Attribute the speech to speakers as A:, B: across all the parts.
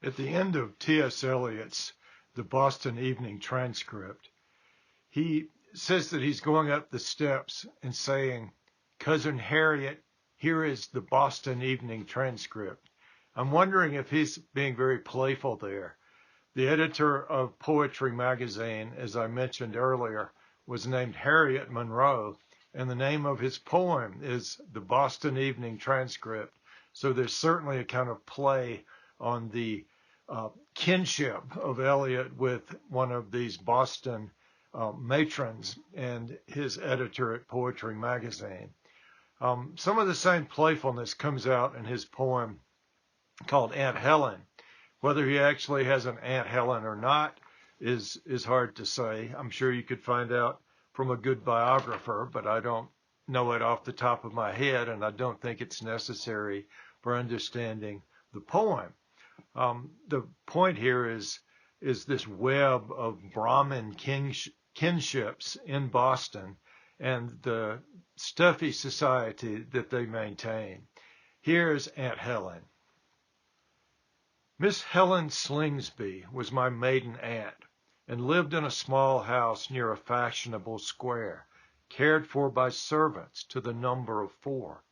A: At the end of T.S. Eliot's The Boston Evening Transcript, he says that he's going up the steps and saying, "Cousin Harriet, here is the Boston Evening Transcript." I'm wondering if he's being very playful there. The editor of Poetry magazine, as I mentioned earlier, was named Harriet Monroe, and the name of his poem is The Boston Evening Transcript. So there's certainly a kind of play on the kinship of Eliot with one of these Boston matrons and his editor at Poetry magazine. Some of the same playfulness comes out in his poem called Aunt Helen. Whether he actually has an Aunt Helen or not is hard to say. I'm sure you could find out from a good biographer, but I don't know it off the top of my head, and I don't think it's necessary for understanding the poem. The point here is this web of Brahmin kinships in Boston and the stuffy society that they maintain. Here's Aunt Helen. Miss Helen Slingsby was my maiden aunt and lived in a small house near a fashionable square, cared for by servants to the number of 4.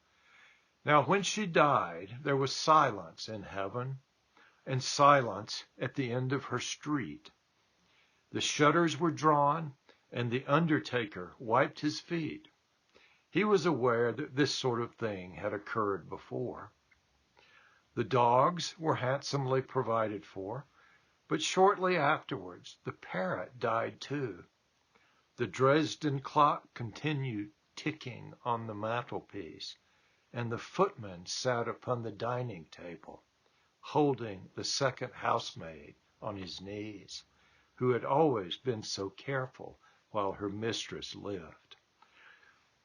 A: Now when she died, there was silence in heaven and silence at the end of her street. The shutters were drawn, and the undertaker wiped his feet. He was aware that this sort of thing had occurred before. The dogs were handsomely provided for, but shortly afterwards the parrot died too. The Dresden clock continued ticking on the mantelpiece, and the footman sat upon the dining table, holding the second housemaid on his knees, who had always been so careful while her mistress lived.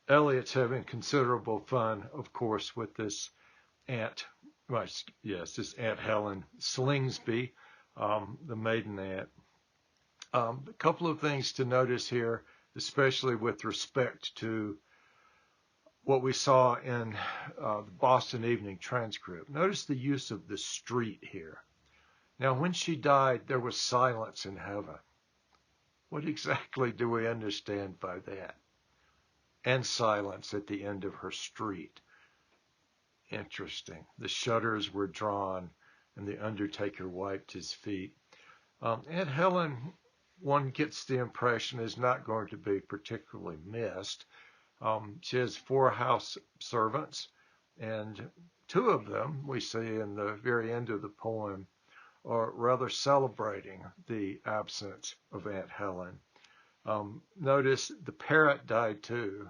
A: Eliot's having considerable fun, of course, with this Aunt Helen Slingsby, the maiden aunt. A couple of things to notice here, especially with respect to what we saw in the Boston Evening Transcript. Notice the use of the street here. Now, when she died, there was silence in heaven. What exactly do we understand by that? And silence at the end of her street. Interesting. The shutters were drawn, and the undertaker wiped his feet. Aunt Helen, one gets the impression, is not going to be particularly missed. She has 4 house servants, and 2 of them, we see in the very end of the poem, are rather celebrating the absence of Aunt Helen. Notice the parrot died too.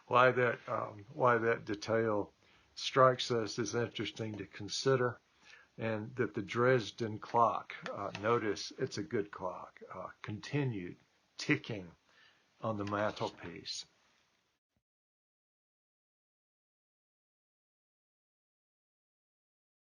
A: Why that detail strikes us as interesting to consider, and that the Dresden clock, notice it's a good clock, continued ticking on the mantelpiece.